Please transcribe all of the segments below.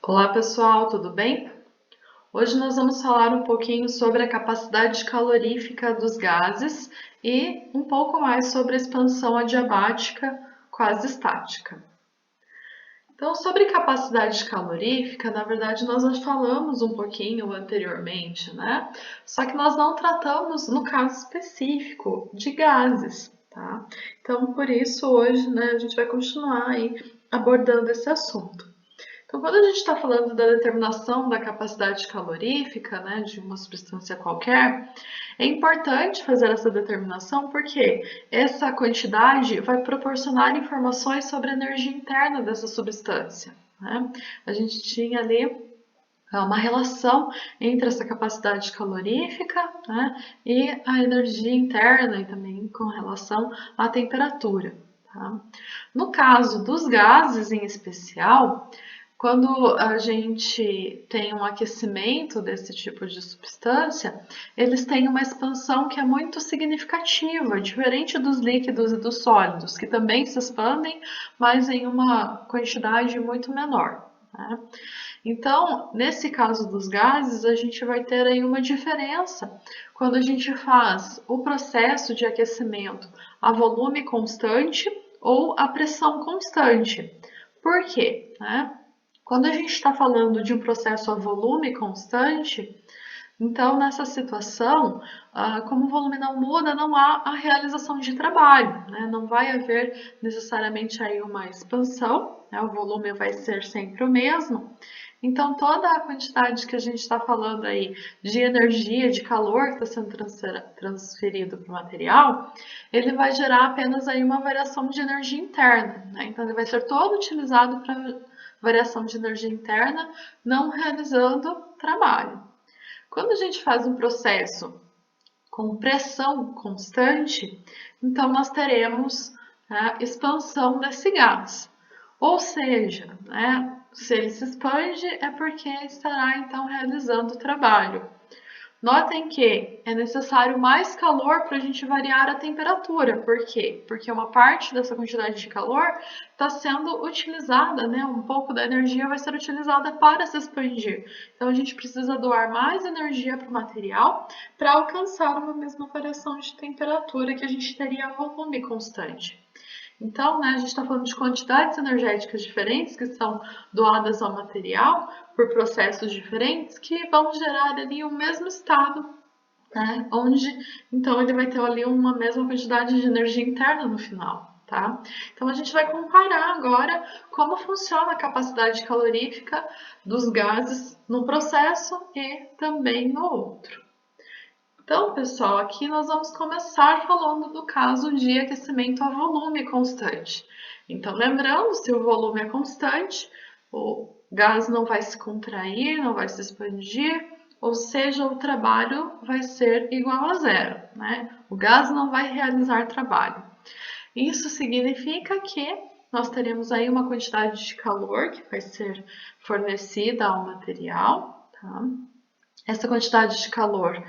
Olá pessoal, tudo bem? Hoje nós vamos falar um pouquinho sobre a capacidade calorífica dos gases e um pouco mais sobre a expansão adiabática quase estática. Então, sobre capacidade calorífica, na verdade nós já falamos um pouquinho anteriormente, né? Só que nós não tratamos no caso específico de gases, tá? Então, por isso hoje, né, a gente vai continuar aí abordando esse assunto. Então, quando a gente está falando da determinação da capacidade calorífica, né, de uma substância qualquer, é importante fazer essa determinação porque essa quantidade vai proporcionar informações sobre a energia interna dessa substância, né? A gente tinha ali uma relação entre essa capacidade calorífica, né, e a energia interna e também com relação à temperatura. Tá? No caso dos gases em especial, quando a gente tem um aquecimento desse tipo de substância, eles têm uma expansão que é muito significativa, diferente dos líquidos e dos sólidos, que também se expandem, mas em uma quantidade muito menor. Né? Então, nesse caso dos gases, a gente vai ter aí uma diferença quando a gente faz o processo de aquecimento a volume constante ou a pressão constante. Por quê? Quando a gente está falando de um processo a volume constante, então nessa situação, como o volume não muda, não há a realização de trabalho, né? Não vai haver necessariamente aí uma expansão, né? O volume vai ser sempre o mesmo. Então toda a quantidade que a gente está falando aí de energia, de calor que está sendo transferido para o material, ele vai gerar apenas aí uma variação de energia interna, né? Então ele vai ser todo utilizado para variação de energia interna, não realizando trabalho. Quando a gente faz um processo com pressão constante, então nós teremos a expansão desse gás. Ou seja, se ele se expande é porque estará então realizando o trabalho. Notem que é necessário mais calor para a gente variar a temperatura. Por quê? Porque uma parte dessa quantidade de calor está sendo utilizada, né? Um pouco da energia vai ser utilizada para se expandir. Então a gente precisa doar mais energia para o material para alcançar uma mesma variação de temperatura que a gente teria a volume constante. Então, a gente está falando de quantidades energéticas diferentes que são doadas ao material por processos diferentes que vão gerar ali o mesmo estado, né? Onde então ele vai ter ali uma mesma quantidade de energia interna no final. Tá? Então a gente vai comparar agora como funciona a capacidade calorífica dos gases no processo e também no outro. Então, pessoal, aqui nós vamos começar falando do caso de aquecimento a volume constante. Então, lembrando, se o volume é constante, o gás não vai se contrair, não vai se expandir, ou seja, o trabalho vai ser igual a zero, né? O gás não vai realizar trabalho. Isso significa que nós teremos aí uma quantidade de calor que vai ser fornecida ao material, tá? Essa quantidade de calor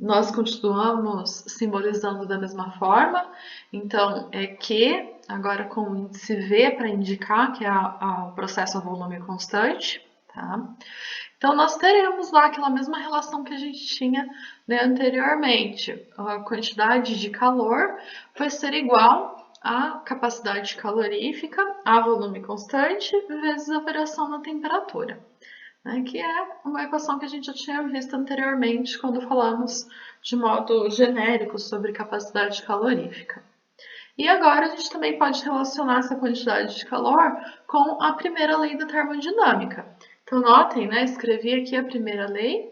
nós continuamos simbolizando da mesma forma, então é Q, agora com o índice V para indicar que é o processo a volume constante, tá? Então nós teremos lá aquela mesma relação que a gente tinha, né, anteriormente. A quantidade de calor vai ser igual à capacidade calorífica, a volume constante, vezes a variação na temperatura, né, que é uma equação que a gente já tinha visto anteriormente quando falamos de modo genérico sobre capacidade calorífica. E agora a gente também pode relacionar essa quantidade de calor com a primeira lei da termodinâmica. Então notem, escrevi aqui a primeira lei,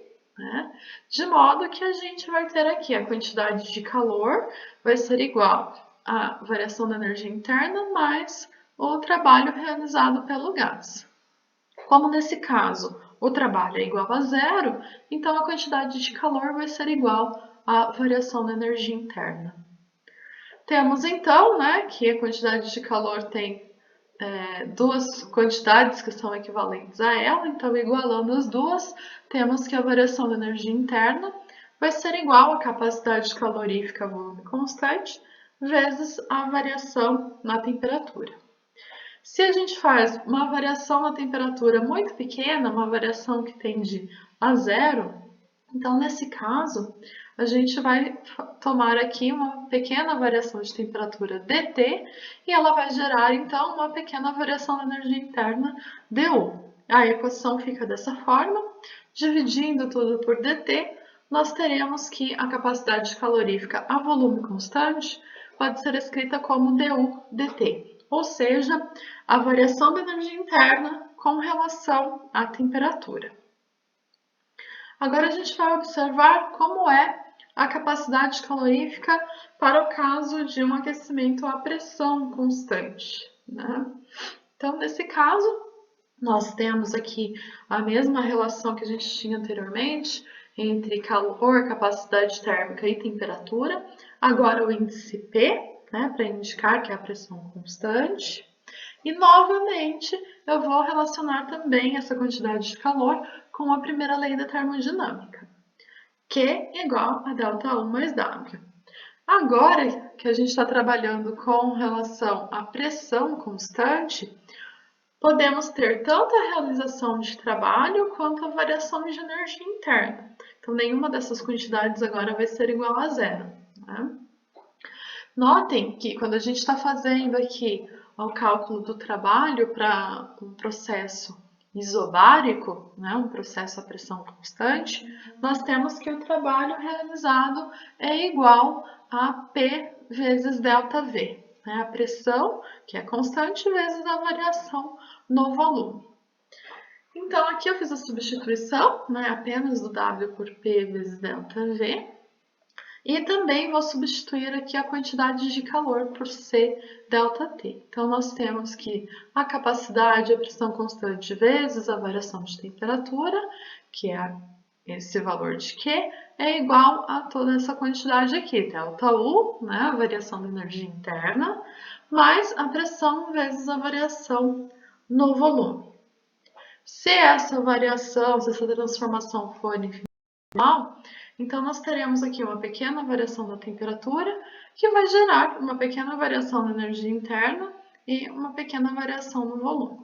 de modo que a gente vai ter aqui a quantidade de calor vai ser igual à variação da energia interna mais o trabalho realizado pelo gás. Como nesse caso o trabalho é igual a zero, então a quantidade de calor vai ser igual à variação da energia interna. Temos então, que a quantidade de calor tem duas quantidades que são equivalentes a ela, então igualando as duas, temos que a variação da energia interna vai ser igual à capacidade calorífica volume constante vezes a variação na temperatura. Se a gente faz uma variação na temperatura muito pequena, uma variação que tende a zero, então nesse caso a gente vai tomar aqui uma pequena variação de temperatura dt e ela vai gerar então uma pequena variação da energia interna du. A equação fica dessa forma, dividindo tudo por dt, nós teremos que a capacidade calorífica a volume constante pode ser escrita como du dt, ou seja, a variação da energia interna com relação à temperatura. Agora a gente vai observar como é a capacidade calorífica para o caso de um aquecimento à pressão constante, né? Então, nesse caso, nós temos aqui a mesma relação que a gente tinha anteriormente entre calor, capacidade térmica e temperatura. Agora o índice P, né, para indicar que é a pressão constante. E novamente eu vou relacionar também essa quantidade de calor com a primeira lei da termodinâmica, Q igual a ΔU mais W. Agora que a gente está trabalhando com relação à pressão constante, podemos ter tanto a realização de trabalho quanto a variação de energia interna. Então, nenhuma dessas quantidades agora vai ser igual a zero, né? Notem que quando a gente está fazendo aqui o cálculo do trabalho para um processo isobárico, né, um processo a pressão constante, nós temos que o trabalho realizado é igual a P vezes ΔV, né, a pressão, que é constante, vezes a variação no volume. Então, aqui eu fiz a substituição, né, apenas do W por P vezes ΔV, e também vou substituir aqui a quantidade de calor por C ΔT. Então, nós temos que a capacidade, a pressão constante vezes a variação de temperatura, que é esse valor de Q, é igual a toda essa quantidade aqui, ΔU, né, a variação da energia interna, mais a pressão vezes a variação no volume. Se essa variação, se essa transformação for infinitesimal, então nós teremos aqui uma pequena variação da temperatura que vai gerar uma pequena variação da energia interna e uma pequena variação no volume.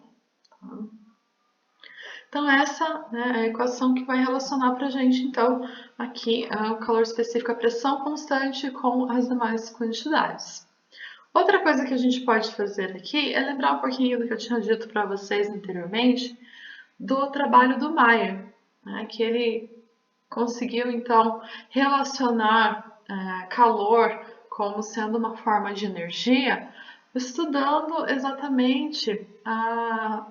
Então essa, né, é a equação que vai relacionar para a gente, então, aqui o calor específico, a pressão constante com as demais quantidades. Outra coisa que a gente pode fazer aqui é lembrar um pouquinho do que eu tinha dito para vocês anteriormente, do trabalho do Mayer, né, que ele conseguiu, então, relacionar calor como sendo uma forma de energia, estudando exatamente a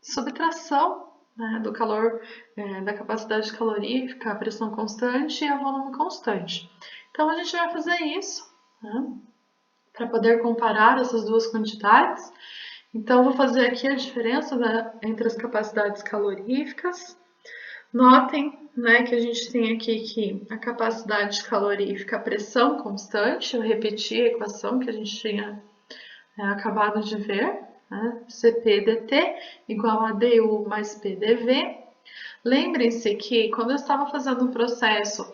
subtração, né, do calor, da capacidade calorífica, a pressão constante e a volume constante. Então, a gente vai fazer isso, né, para poder comparar essas duas quantidades. Então, vou fazer aqui a diferença entre as capacidades caloríficas. Notem, né, que a gente tem aqui que a capacidade calorífica, a pressão constante, eu repeti a equação que a gente tinha acabado de ver, né, Cp dt igual a du mais pdv. Lembrem-se que quando eu estava fazendo o processo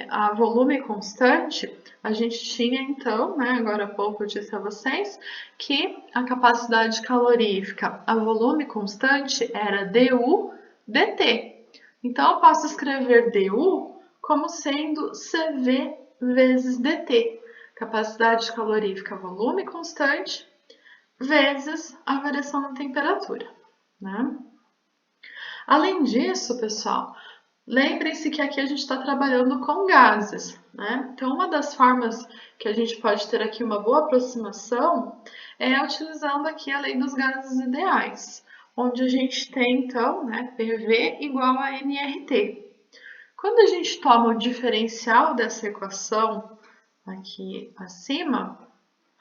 a volume constante, a gente tinha então, né, agora há pouco eu disse a vocês, que a capacidade calorífica a volume constante era du dt. Então, eu posso escrever du como sendo Cv vezes dt, capacidade calorífica volume constante, vezes a variação da temperatura, né? Além disso, pessoal, lembrem-se que aqui a gente está trabalhando com gases, né? Então, uma das formas que a gente pode ter aqui uma boa aproximação é utilizando aqui a lei dos gases ideais, onde a gente tem, então, né, PV igual a nRT. Quando a gente toma o diferencial dessa equação aqui acima,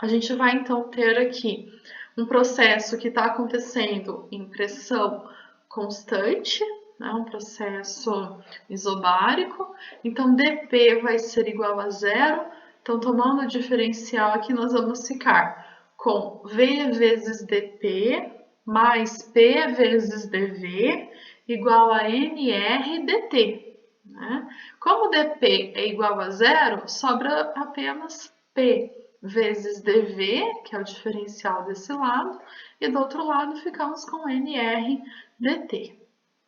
a gente vai, então, ter aqui um processo que está acontecendo em pressão constante, né, um processo isobárico. Então, dP vai ser igual a zero. Então, tomando o diferencial aqui, nós vamos ficar com V vezes dP mais P vezes dV igual a nR dt. Né? Como dP é igual a zero, sobra apenas P. vezes dV, que é o diferencial desse lado, e do outro lado ficamos com NR dt.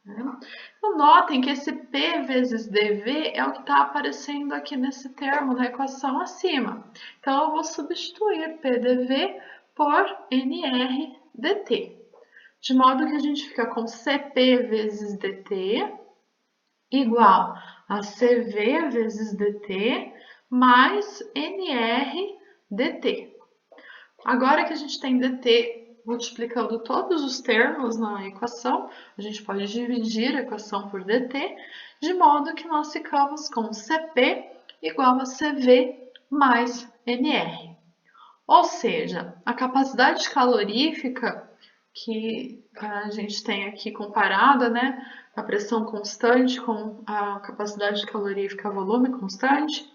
Então, notem que esse P vezes dV é o que está aparecendo aqui nesse termo na equação acima. Então, eu vou substituir PdV por NR dt, de modo que a gente fica com CP vezes dt igual a CV vezes dt mais NR dt. Agora que a gente tem dt multiplicando todos os termos na equação, a gente pode dividir a equação por dt, de modo que nós ficamos com CP igual a CV mais NR. Ou seja, a capacidade calorífica que a gente tem aqui comparada, né, a pressão constante com a capacidade calorífica volume constante,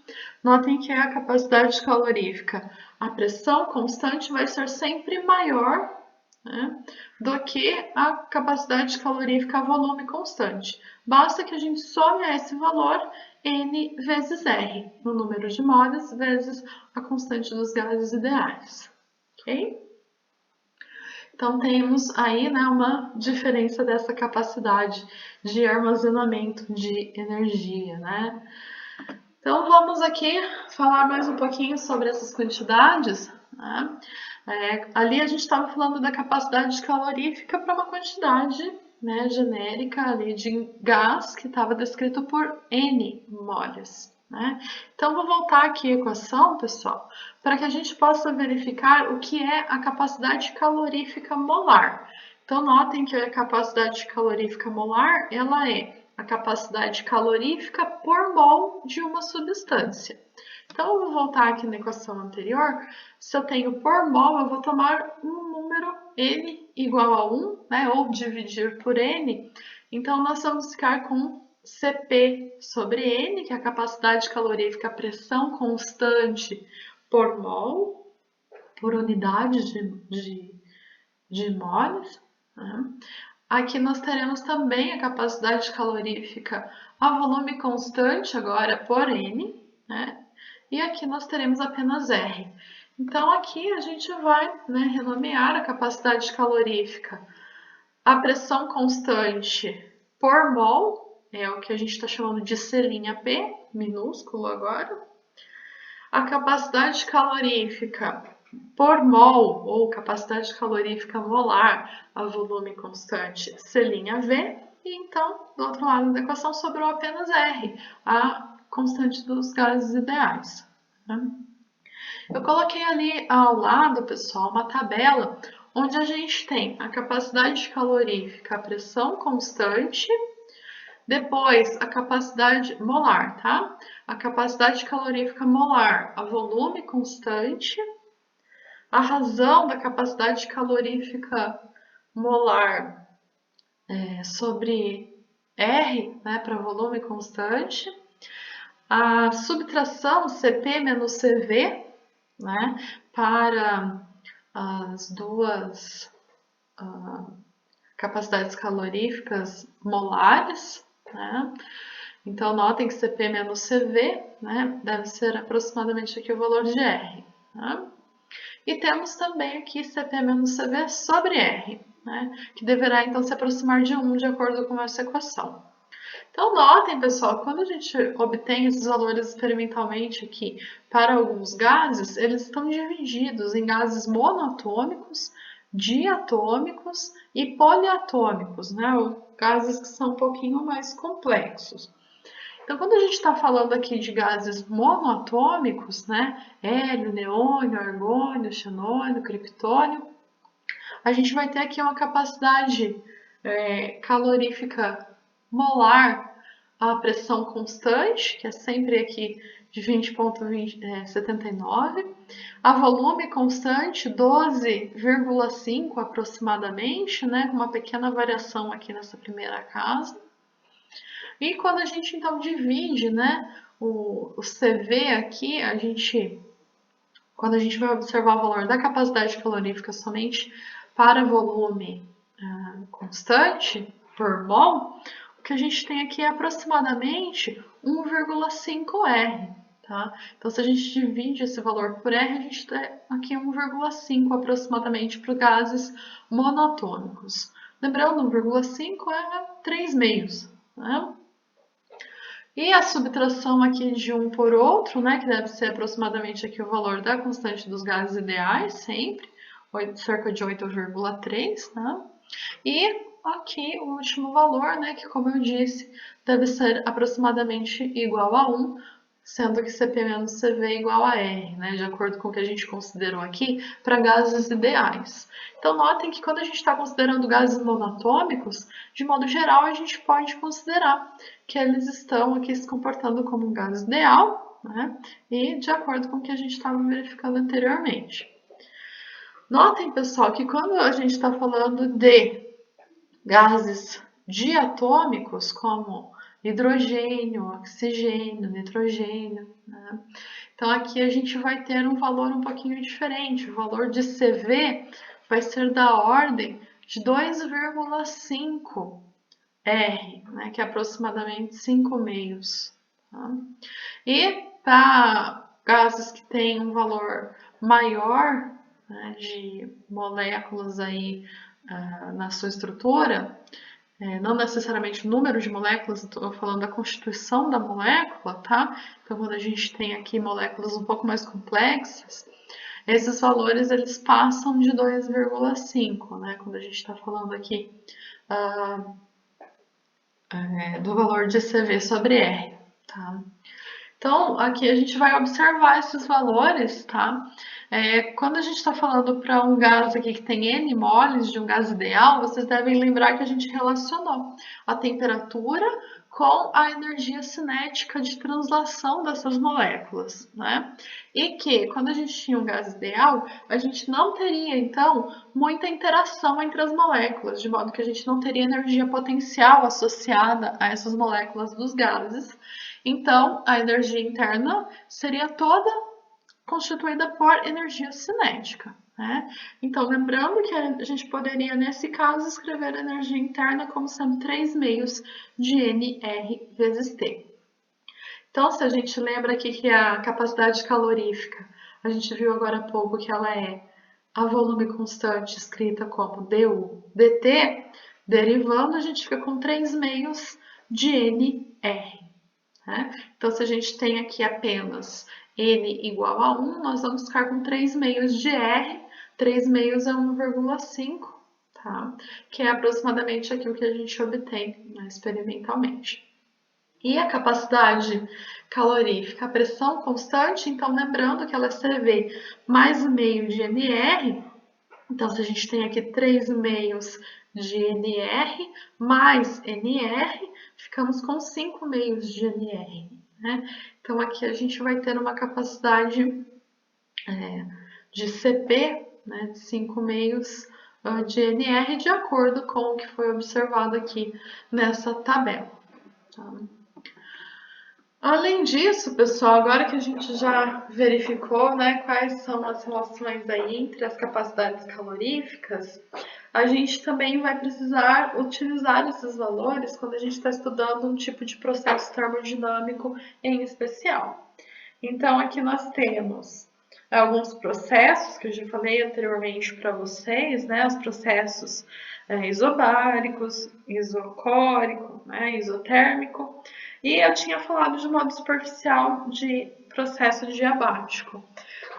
notem que a capacidade calorífica, a pressão constante vai ser sempre maior, né, do que a capacidade calorífica volume constante. Basta que a gente some esse valor N vezes R, no número de moles, vezes a constante dos gases ideais. Ok? Então, temos aí, né, uma diferença dessa capacidade de armazenamento de energia, né? Então, vamos aqui falar mais um pouquinho sobre essas quantidades, né? Ali a gente estava falando da capacidade calorífica para uma quantidade, né, genérica ali de gás que estava descrito por N moles, né? Então, vou voltar aqui a equação, pessoal, para que a gente possa verificar o que é a capacidade calorífica molar. Então, notem que a capacidade calorífica molar, ela é a capacidade calorífica por mol de uma substância. Então, eu vou voltar aqui na equação anterior. Se eu tenho por mol, eu vou tomar um número N igual a 1, né, ou dividir por N. Então, nós vamos ficar com Cp sobre N, que é a capacidade calorífica, pressão constante por mol, por unidade de moles. Né? Aqui nós teremos também a capacidade calorífica a volume constante, agora por N, né? E aqui nós teremos apenas R. Então, aqui a gente vai, né, renomear a capacidade calorífica. A pressão constante por mol, é o que a gente está chamando de C'P, minúsculo agora. A capacidade calorífica por mol, ou capacidade calorífica molar, a volume constante C'V, e então, do outro lado da equação, sobrou apenas R, a constante dos gases ideais. Eu coloquei ali ao lado, pessoal, uma tabela onde a gente tem a capacidade calorífica, a pressão constante, depois a capacidade molar, tá? A capacidade calorífica molar, a volume constante, a razão da capacidade calorífica molar sobre R, né, para volume constante, a subtração Cp menos Cv, né, para as duas capacidades caloríficas molares, né? Então, notem que Cp menos Cv, né, deve ser aproximadamente aqui o valor de R. Né? E temos também aqui Cp menos Cv sobre R, né, que deverá então se aproximar de 1 de acordo com essa equação. Então, notem, pessoal, quando a gente obtém esses valores experimentalmente aqui para alguns gases, eles estão divididos em gases monoatômicos, diatômicos e poliatômicos, né? Gases que são um pouquinho mais complexos. Então, quando a gente está falando aqui de gases monoatômicos, né? Hélio, neônio, argônio, xenônio, criptônio, a gente vai ter aqui uma capacidade calorífica molar a pressão constante, que é sempre aqui de 20,79, a volume constante 12,5 aproximadamente, né, com uma pequena variação aqui nessa primeira casa. E quando a gente então divide, né, o CV aqui, quando a gente vai observar o valor da capacidade calorífica somente para volume constante por mol, o que a gente tem aqui é aproximadamente 1,5 R, Tá? Então, se a gente divide esse valor por R, a gente tem aqui 1,5 aproximadamente para gases monatômicos. Lembrando, 1,5 é 3 meios. Né? E a subtração aqui de um por outro, né, que deve ser aproximadamente aqui o valor da constante dos gases ideais, sempre, cerca de 8,3, né? E aqui o último valor, né, que como eu disse, deve ser aproximadamente igual a 1, sendo que Cp menos Cv é igual a R, né, de acordo com o que a gente considerou aqui, para gases ideais. Então, notem que quando a gente está considerando gases monatômicos, de modo geral, a gente pode considerar que eles estão aqui se comportando como um gás ideal, né, e de acordo com o que a gente estava verificando anteriormente. Notem, pessoal, que quando a gente está falando de gases diatômicos, como hidrogênio, oxigênio, nitrogênio, né? Então, aqui a gente vai ter um valor um pouquinho diferente. O valor de CV vai ser da ordem de 2,5 R, né? Que é aproximadamente 5 meios. Tá? E para gases que têm um valor maior, né, de moléculas aí na sua estrutura, não necessariamente o número de moléculas, estou falando da constituição da molécula, tá? Então, quando a gente tem aqui moléculas um pouco mais complexas, esses valores eles passam de 2,5, né? Quando a gente está falando aqui do valor de CV sobre R, tá? Então, aqui a gente vai observar esses valores, tá? Quando a gente está falando para um gás aqui que tem N moles de um gás ideal, vocês devem lembrar que a gente relacionou a temperatura com a energia cinética de translação dessas moléculas, né? E que, quando a gente tinha um gás ideal, a gente não teria, então, muita interação entre as moléculas, de modo que a gente não teria energia potencial associada a essas moléculas dos gases. Então, a energia interna seria toda constituída por energia cinética. Né? Então, lembrando que a gente poderia, nesse caso, escrever a energia interna como sendo 3 meios de NR vezes T. Então, se a gente lembra aqui que a capacidade calorífica, a gente viu agora há pouco que ela é a volume constante escrita como du dt, derivando, a gente fica com 3 meios de NR. Né? Então, se a gente tem aqui apenas N igual a 1, nós vamos ficar com 3 meios de R, 3 meios é 1,5, tá? Que é aproximadamente aquilo que a gente obtém, né, experimentalmente. E a capacidade calorífica, a pressão constante, então lembrando que ela é CV mais o meio de NR, então se a gente tem aqui 3 meios de NR mais NR, ficamos com 5 meios de NR. Né? Então aqui a gente vai ter uma capacidade de CP, né, de 5 meios de NR, de acordo com o que foi observado aqui nessa tabela. Tá? Além disso, pessoal, agora que a gente já verificou, né, quais são as relações aí entre as capacidades caloríficas, a gente também vai precisar utilizar esses valores quando a gente está estudando um tipo de processo termodinâmico em especial. Então, aqui nós temos alguns processos que eu já falei anteriormente para vocês, né, os processos isobáricos, isocórico, né, isotérmico, e eu tinha falado de modo superficial de processo diabático.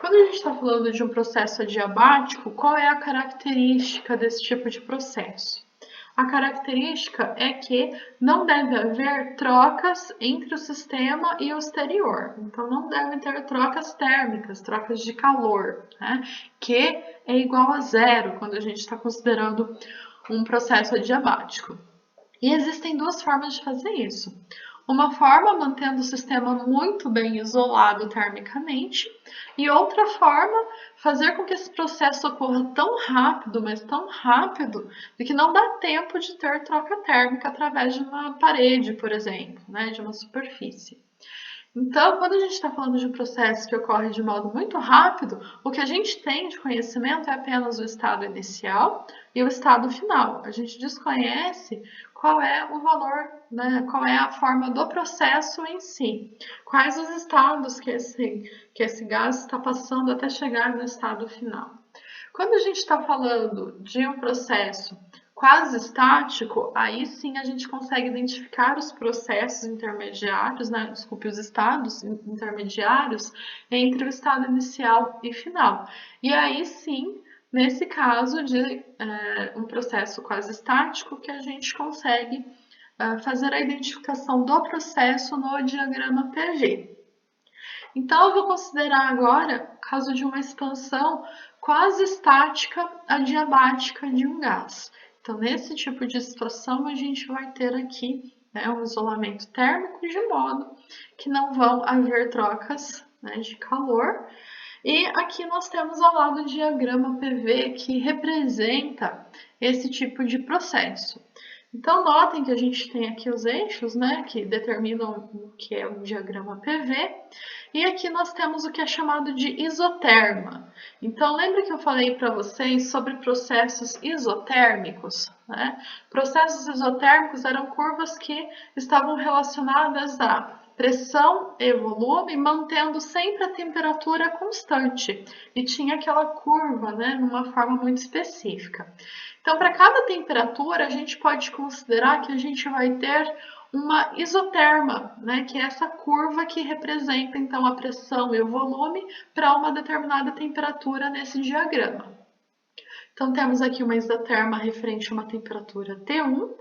Quando a gente está falando de um processo adiabático, qual é a característica desse tipo de processo? A característica é que não deve haver trocas entre o sistema e o exterior. Então, não deve ter trocas térmicas, trocas de calor, né? Que é igual a zero quando a gente está considerando um processo adiabático. E existem duas formas de fazer isso. Uma forma mantendo o sistema muito bem isolado termicamente e outra forma fazer com que esse processo ocorra tão rápido, mas tão rápido, de que não dá tempo de ter troca térmica através de uma parede, por exemplo, né, de uma superfície. Então, quando a gente está falando de um processo que ocorre de modo muito rápido, o que a gente tem de conhecimento é apenas o estado inicial e o estado final. A gente desconhece qual é o valor, né, qual é a forma do processo em si, quais os estados que esse gás está passando até chegar no estado final. Quando a gente está falando de um processo quase estático, aí sim a gente consegue identificar os processos intermediários, né? Desculpe, os estados intermediários entre o estado inicial e final. E aí sim, nesse caso de um processo quase estático, que a gente consegue fazer a identificação do processo no diagrama PV. Então, eu vou considerar agora o caso de uma expansão quase estática adiabática de um gás. Então, nesse tipo de situação, a gente vai ter aqui, né, um isolamento térmico de modo que não vão haver trocas, né, de calor. E aqui nós temos ao lado o diagrama PV que representa esse tipo de processo. Então, notem que a gente tem aqui os eixos, né, que determinam o que é um diagrama PV, e aqui nós temos o que é chamado de isoterma. Então, lembra que eu falei para vocês sobre processos isotérmicos, né? Processos isotérmicos eram curvas que estavam relacionadas a pressão e volume, mantendo sempre a temperatura constante. E tinha aquela curva, né, numa forma muito específica. Então, para cada temperatura, a gente pode considerar que a gente vai ter uma isoterma, né, que é essa curva que representa então a pressão e o volume para uma determinada temperatura nesse diagrama. Então, temos aqui uma isoterma referente a uma temperatura T1,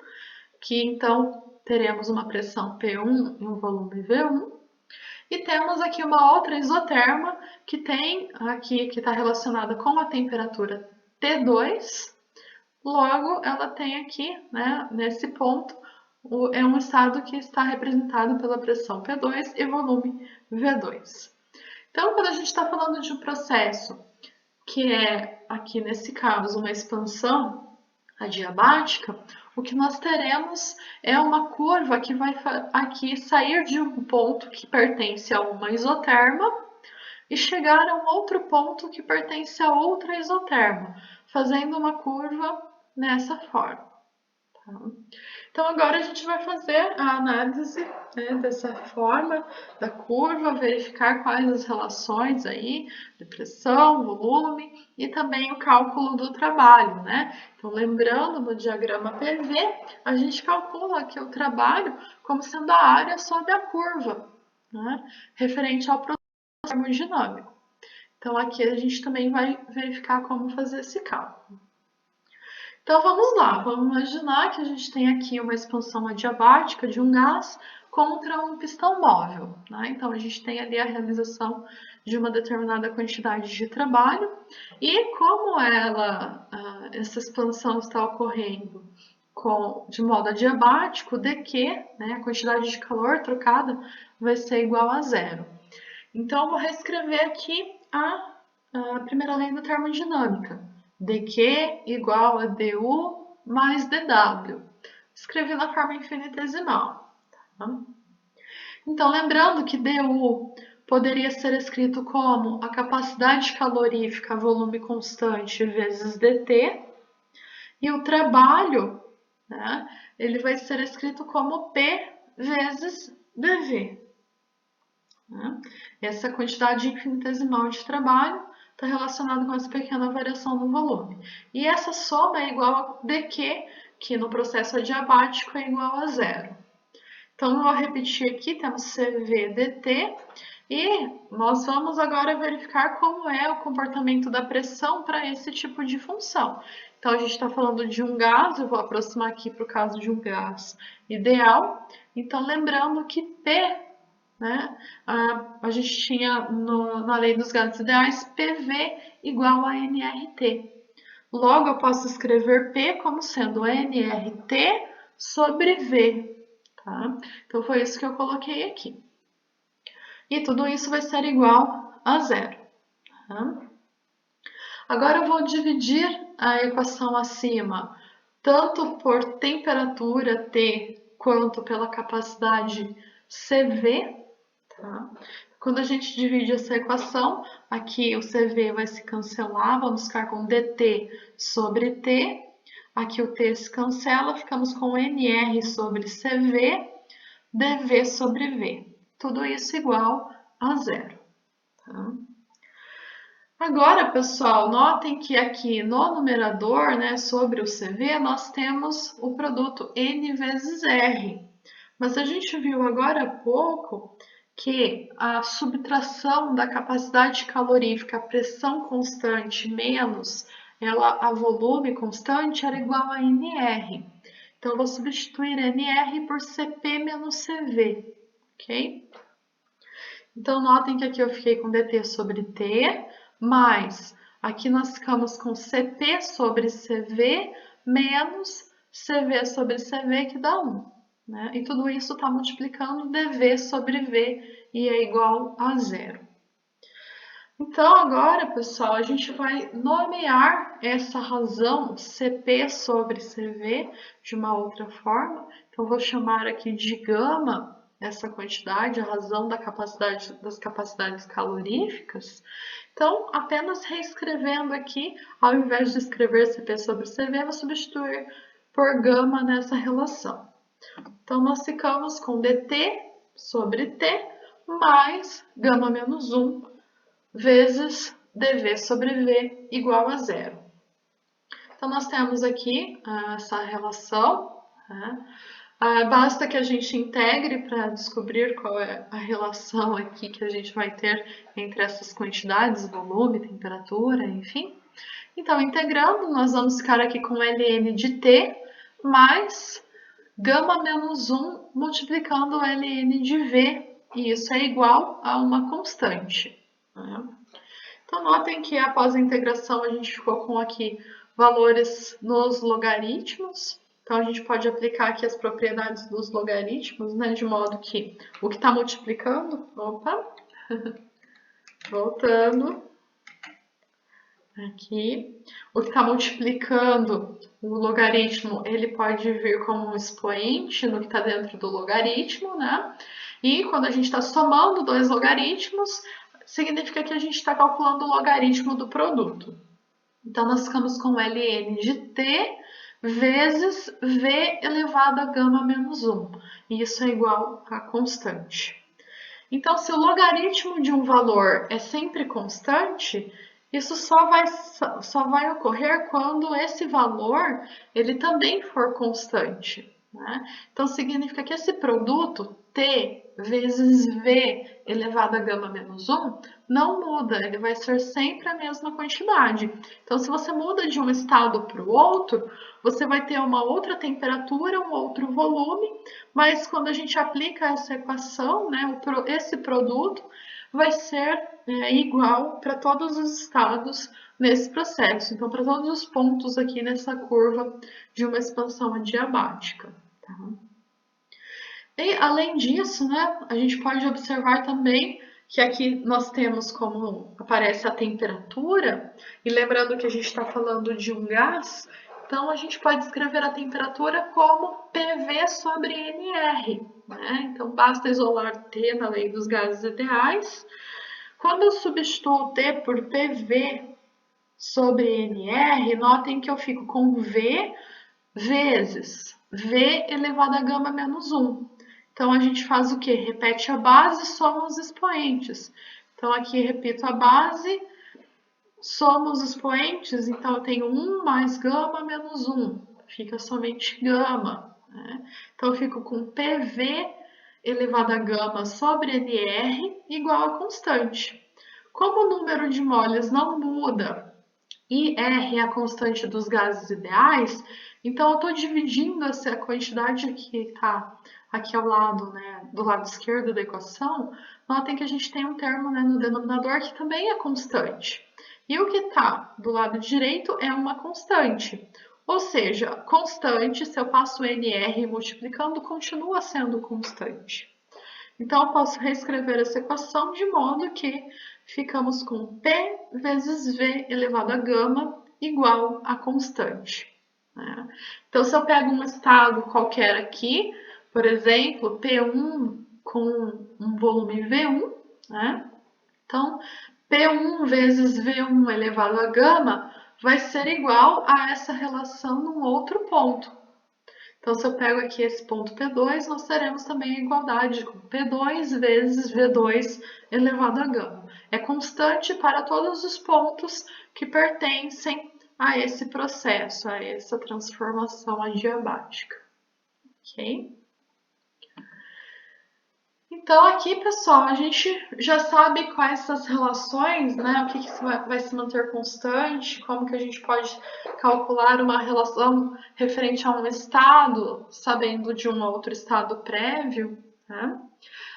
que então teremos uma pressão P1 e um volume V1. E temos aqui uma outra isoterma que tem aqui que está relacionada com a temperatura T2. Logo, ela tem aqui, né, nesse ponto, é um estado que está representado pela pressão P2 e volume V2. Então, quando a gente está falando de um processo que é, aqui nesse caso, uma expansão adiabática, o que nós teremos é uma curva que vai aqui sair de um ponto que pertence a uma isoterma e chegar a um outro ponto que pertence a outra isoterma, fazendo uma curva nessa forma. Tá? Então, agora a gente vai fazer a análise, né, dessa forma da curva, verificar quais as relações aí de pressão, volume e também o cálculo do trabalho, né? Então, lembrando, no diagrama PV, a gente calcula aqui o trabalho como sendo a área sobre a curva, né, referente ao processo termodinâmico. Então, aqui a gente também vai verificar como fazer esse cálculo. Então, vamos lá. Vamos imaginar que a gente tem aqui uma expansão adiabática de um gás contra um pistão móvel, né? Então, a gente tem ali a realização de uma determinada quantidade de trabalho e como essa expansão está ocorrendo de modo adiabático, dq, né, a quantidade de calor trocada, vai ser igual a zero. Então, eu vou reescrever aqui a primeira lei da termodinâmica. dq igual a du mais dw. Escrevi na forma infinitesimal. Tá? Então, lembrando que du poderia ser escrito como a capacidade calorífica a volume constante vezes dt, e o trabalho, né, ele vai ser escrito como P vezes dV. Né? Essa quantidade infinitesimal de trabalho está relacionada com essa pequena variação no volume. E essa soma é igual a dq, que no processo adiabático é igual a zero. Então, eu vou repetir aqui, temos CV dt, e nós vamos agora verificar como é o comportamento da pressão para esse tipo de função. Então, a gente está falando de um gás, eu vou aproximar aqui para o caso de um gás ideal. Então, lembrando que P, né, a gente tinha na lei dos gases ideais PV igual a nRT. Logo, eu posso escrever P como sendo nRT sobre V. Tá? Então, foi isso que eu coloquei aqui. E tudo isso vai ser igual a zero. Tá? Agora, eu vou dividir a equação acima, tanto por temperatura T, quanto pela capacidade CV. Tá? Quando a gente divide essa equação, aqui o CV vai se cancelar, vamos ficar com dt sobre t. Aqui o t se cancela, ficamos com nr sobre cv, dv sobre v. Tudo isso igual a zero. Tá? Agora, pessoal, notem que aqui no numerador, né, sobre o CV, nós temos o produto N vezes R. Mas a gente viu agora há pouco que a subtração da capacidade calorífica a pressão constante menos a volume constante era igual a NR. Então, eu vou substituir NR por CP menos CV, ok? Então, notem que aqui eu fiquei com dt sobre t, mais aqui nós ficamos com CP sobre CV menos CV sobre CV, que dá 1. Né? E tudo isso está multiplicando dv sobre v e é igual a zero. Então, agora, pessoal, a gente vai nomear essa razão CP sobre CV de uma outra forma. Então, vou chamar aqui de gama essa quantidade, a razão das capacidades caloríficas. Então, apenas reescrevendo aqui, ao invés de escrever CP sobre CV, vou substituir por gama nessa relação. Então, nós ficamos com dt sobre t mais gama menos 1 vezes dv sobre v igual a zero. Então, nós temos aqui essa relação. Basta que a gente integre para descobrir qual é a relação aqui que a gente vai ter entre essas quantidades, volume, temperatura, enfim. Então, integrando, nós vamos ficar aqui com ln de t mais gama menos 1 multiplicando ln de v, e isso é igual a uma constante. Então, notem que após a integração a gente ficou com aqui valores nos logaritmos. Então, a gente pode aplicar aqui as propriedades dos logaritmos, né, de modo que o que está multiplicando, voltando, aqui, o que está multiplicando o logaritmo, ele pode vir como um expoente no que está dentro do logaritmo, né? E quando a gente está somando dois logaritmos, significa que a gente está calculando o logaritmo do produto. Então, nós ficamos com ln de t vezes v elevado a gama menos 1. E isso é igual a constante. Então, se o logaritmo de um valor é sempre constante, isso só vai ocorrer quando esse valor ele também for constante. Né? Então, significa que esse produto, t vezes v elevado a gama menos 1, não muda, ele vai ser sempre a mesma quantidade. Então, se você muda de um estado para o outro, você vai ter uma outra temperatura, um outro volume, mas quando a gente aplica essa equação, né, esse produto vai ser igual para todos os estados nesse processo. Então, para todos os pontos aqui nessa curva de uma expansão adiabática. Tá? E, além disso, né, a gente pode observar também que aqui nós temos como aparece a temperatura, e lembrando que a gente está falando de um gás, então a gente pode escrever a temperatura como PV sobre NR. Né? Então, basta isolar T na lei dos gases ideais. Quando eu substituo T por PV sobre NR, notem que eu fico com V vezes V elevado a gama menos 1. Então, a gente faz o quê? Repete a base, soma os expoentes. Então, aqui repito a base, somo os expoentes, então eu tenho 1 mais gama menos 1. Fica somente gama. Né? Então, eu fico com PV elevado a gama sobre NR igual a constante. Como o número de moles não muda e R é a constante dos gases ideais, então eu estou dividindo essa quantidade que está aqui ao lado, né, do lado esquerdo da equação. Notem que a gente tem um termo, né, no denominador que também é constante. E o que está do lado direito é uma constante. Ou seja, constante, se eu passo NR multiplicando, continua sendo constante. Então, eu posso reescrever essa equação de modo que ficamos com P vezes V elevado a gama igual a constante. Né? Então, se eu pego um estado qualquer aqui, por exemplo, P1 com um volume V1, né? Então, P1 vezes V1 elevado a gama vai ser igual a essa relação num outro ponto. Então, se eu pego aqui esse ponto P2, nós teremos também a igualdade com P2 vezes V2 elevado a gama. É constante para todos os pontos que pertencem a esse processo, a essa transformação adiabática. Ok? Então, aqui, pessoal, a gente já sabe quais essas relações, né? O que vai se manter constante, como que a gente pode calcular uma relação referente a um estado, sabendo de um outro estado prévio, né?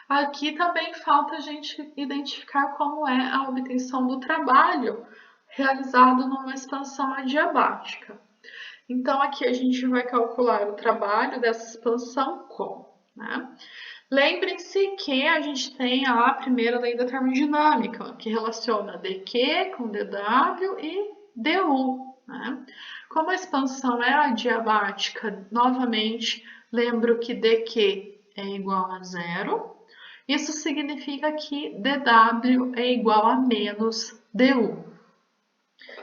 Aqui também falta a gente identificar como é a obtenção do trabalho realizado numa expansão adiabática. Então, aqui a gente vai calcular o trabalho dessa expansão como, né? Lembrem-se que a gente tem a primeira lei da termodinâmica, que relaciona dQ com dW e dU. Né? Como a expansão é adiabática, novamente, lembro que dQ é igual a zero. Isso significa que dW é igual a menos dU.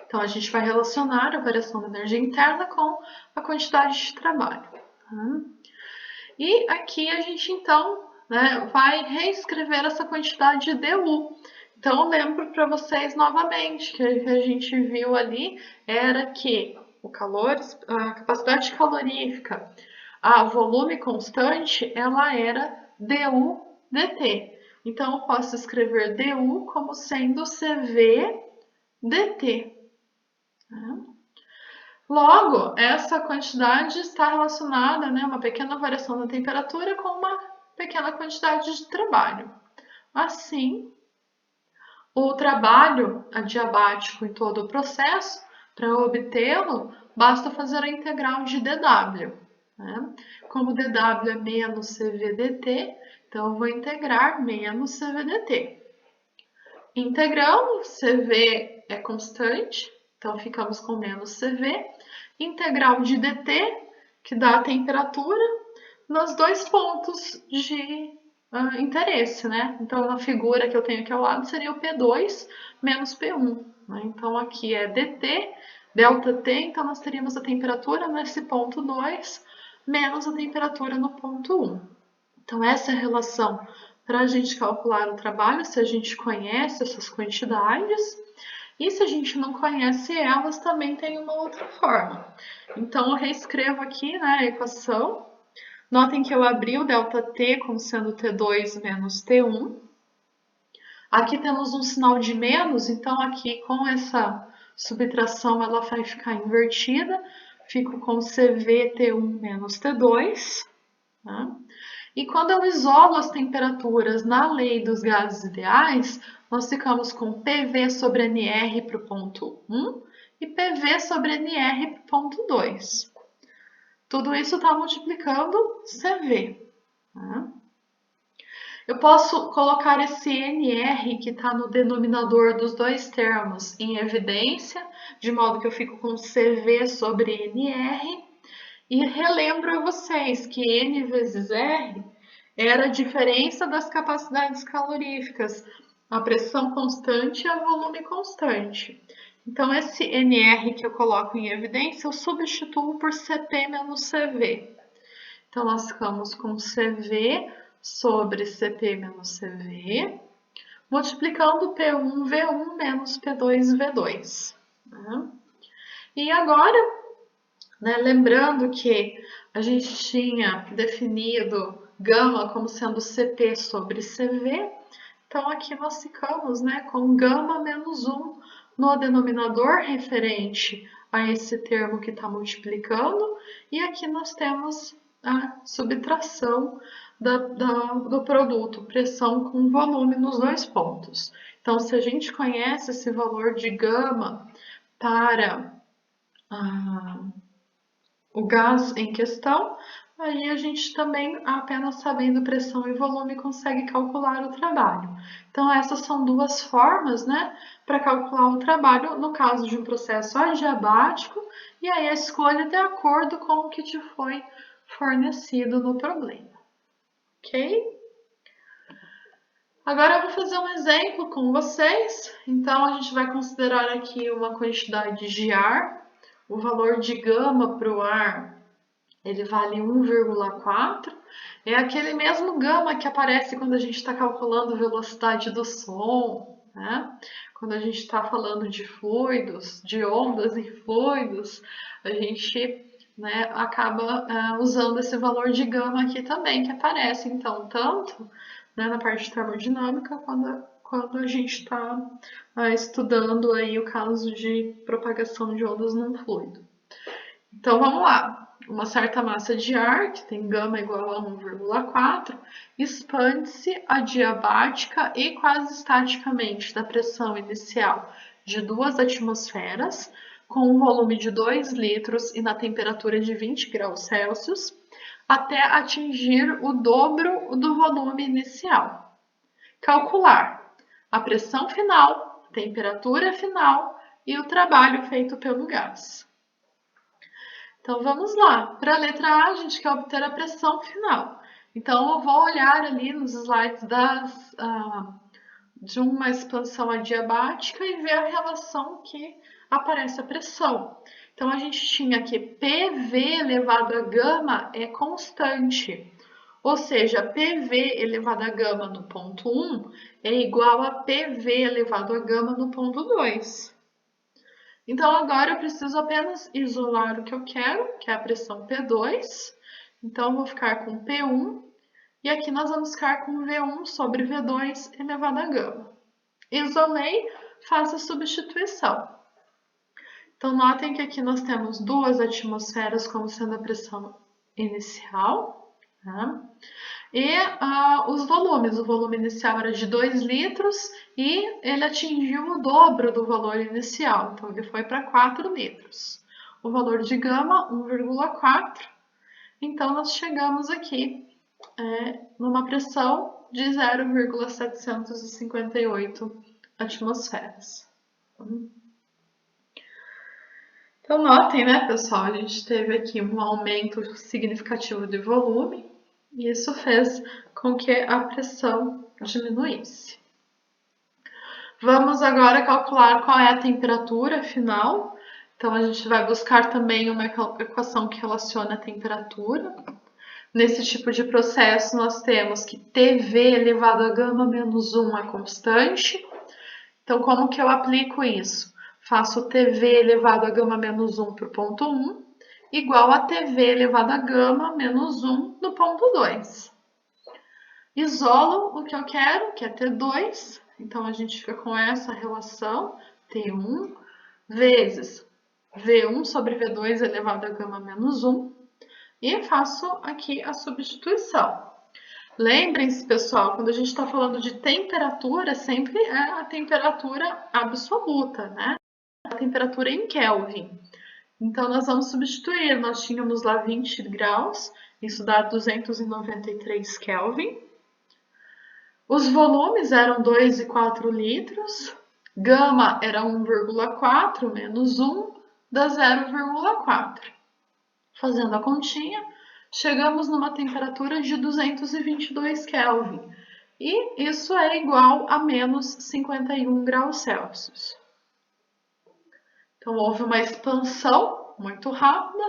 Então, a gente vai relacionar a variação da energia interna com a quantidade de trabalho. Tá? E aqui a gente, então, né, vai reescrever essa quantidade de dU. Então, eu lembro para vocês novamente que a gente viu ali era que o calor, a capacidade calorífica, a volume constante, ela era dU dt. Então, eu posso escrever dU como sendo CV dt. Logo, essa quantidade está relacionada, né, uma pequena variação da temperatura com uma pequena quantidade de trabalho. Assim, o trabalho adiabático em todo o processo, para obtê-lo, basta fazer a integral de dW. Né? Como dW é menos CVdt, então eu vou integrar menos CVdt. Integrando, CV é constante, então ficamos com menos CV. Integral de dt, que dá a temperatura, nos dois pontos de interesse, né? Então, na figura que eu tenho aqui ao lado, seria o P2 menos P1. Né? Então, aqui é dt, ΔT, então nós teríamos a temperatura nesse ponto 2, menos a temperatura no ponto 1. Então, essa é a relação para a gente calcular o trabalho, se a gente conhece essas quantidades. E se a gente não conhece elas, também tem uma outra forma. Então, eu reescrevo aqui, né, a equação. Notem que eu abri o ΔT como sendo T2 menos T1. Aqui temos um sinal de menos, então aqui com essa subtração ela vai ficar invertida. Fico com CVT1 menos T2. Né? E quando eu isolo as temperaturas na lei dos gases ideais, nós ficamos com PV sobre NR para o ponto 1 e PV sobre NR para o ponto 2. Tudo isso está multiplicando CV. Né? Eu posso colocar esse NR que está no denominador dos dois termos em evidência, de modo que eu fico com CV sobre NR. E relembro a vocês que N vezes R era a diferença das capacidades caloríficas, a pressão constante e a volume constante. Então, esse NR que eu coloco em evidência, eu substituo por CP menos CV. Então, nós ficamos com CV sobre CP menos CV, multiplicando P1 V1 menos P2 V2. Né? E agora, né, lembrando que a gente tinha definido gama como sendo CP sobre CV, então aqui nós ficamos, né, com gama menos 1 no denominador referente a esse termo que está multiplicando, e aqui nós temos a subtração do produto, pressão com volume nos dois pontos. Então, se a gente conhece esse valor de gama para o gás em questão, aí a gente também, apenas sabendo pressão e volume, consegue calcular o trabalho. Então, essas são duas formas, né, para calcular o trabalho no caso de um processo adiabático, e aí a escolha de acordo com o que te foi fornecido no problema. Ok? Agora eu vou fazer um exemplo com vocês. Então, a gente vai considerar aqui uma quantidade de ar. O valor de gama para o ar, ele vale 1,4. É aquele mesmo gama que aparece quando a gente está calculando a velocidade do som, né? Quando a gente está falando de fluidos, de ondas em fluidos, a gente, né, acaba usando esse valor de gama aqui também, que aparece, então, tanto, né, na parte de termodinâmica, quando a gente está estudando aí o caso de propagação de ondas num fluido. Então vamos lá. Uma certa massa de ar, que tem gama igual a 1,4, expande-se adiabática e quase estaticamente da pressão inicial de 2 atmosferas, com um volume de 2 litros e na temperatura de 20 graus Celsius, até atingir o dobro do volume inicial. Calcular a pressão final, temperatura final e o trabalho feito pelo gás. Então vamos lá. Para a letra A, a gente quer obter a pressão final. Então eu vou olhar ali nos slides de uma expansão adiabática e ver a relação que aparece a pressão. Então a gente tinha que PV elevado a gama é constante. Ou seja, PV elevado a gama no ponto 1 é igual a PV elevado a gama no ponto 2. Então, agora eu preciso apenas isolar o que eu quero, que é a pressão P2. Então, eu vou ficar com P1. E aqui nós vamos ficar com V1 sobre V2 elevado a gama. Isolei, faço a substituição. Então, notem que aqui nós temos 2 atmosferas como sendo a pressão inicial. Tá? E os volumes. O volume inicial era de 2 litros e ele atingiu o dobro do valor inicial. Então, ele foi para 4 litros. O valor de gama, 1,4. Então, nós chegamos aqui numa pressão de 0,758 atmosferas. Então, notem, né, pessoal? A gente teve aqui um aumento significativo de volume. E isso fez com que a pressão diminuísse. Vamos agora calcular qual é a temperatura final. Então, a gente vai buscar também uma equação que relaciona a temperatura. Nesse tipo de processo, nós temos que TV elevado a gama menos 1 é constante. Então, como que eu aplico isso? Faço TV elevado a gama menos 1 para o ponto 1, igual a TV elevado a gama menos 1 no ponto 2. Isolo o que eu quero, que é T2. Então, a gente fica com essa relação, T1 vezes V1 sobre V2 elevado a gama menos 1. E faço aqui a substituição. Lembrem-se, pessoal, quando a gente está falando de temperatura, sempre é a temperatura absoluta, né? A temperatura em Kelvin. Então, nós vamos substituir. Nós tínhamos lá 20 graus, isso dá 293 Kelvin. Os volumes eram 2 e 4 litros. Gama era 1,4 menos 1, dá 0,4. Fazendo a continha, chegamos numa temperatura de 222 Kelvin. E isso é igual a menos 51 graus Celsius. Então, houve uma expansão muito rápida.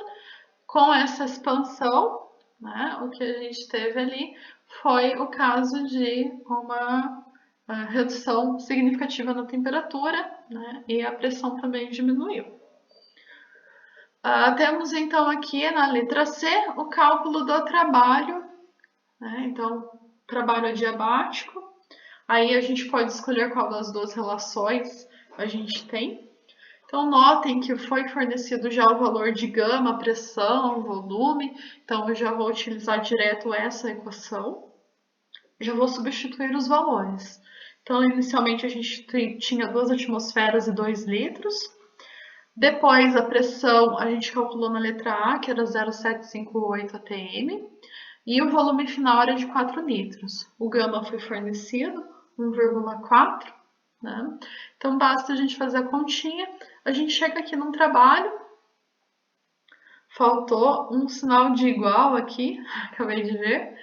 Com essa expansão, né, o que a gente teve ali foi o caso de uma redução significativa na temperatura, né, e a pressão também diminuiu. Temos então aqui na letra C o cálculo do trabalho, né, então trabalho adiabático. Aí a gente pode escolher qual das duas relações a gente tem. Então, notem que foi fornecido já o valor de gama, pressão, volume. Então, eu já vou utilizar direto essa equação. Já vou substituir os valores. Então, inicialmente a gente tinha 2 atmosferas e 2 litros. Depois, a pressão a gente calculou na letra A, que era 0,758 atm. E o volume final era de 4 litros. O gama foi fornecido, 1,4. Né? Então, basta a gente fazer a continha. A gente chega aqui num trabalho. Faltou um sinal de igual aqui, acabei de ver.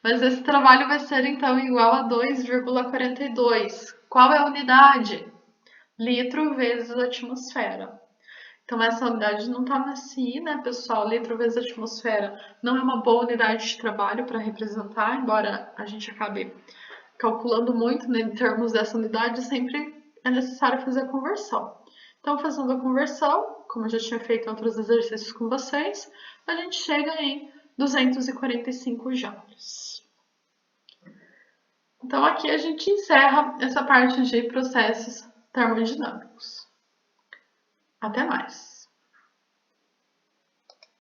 Mas esse trabalho vai ser então igual a 2,42. Qual é a unidade? Litro vezes atmosfera. Então essa unidade não está na CI, né, pessoal? Litro vezes atmosfera não é uma boa unidade de trabalho para representar, embora a gente acabe calculando muito, né, em termos dessa unidade, sempre é necessário fazer a conversão. Então, fazendo a conversão, como eu já tinha feito em outros exercícios com vocês, a gente chega em 245 joules. Então, aqui a gente encerra essa parte de processos termodinâmicos. Até mais!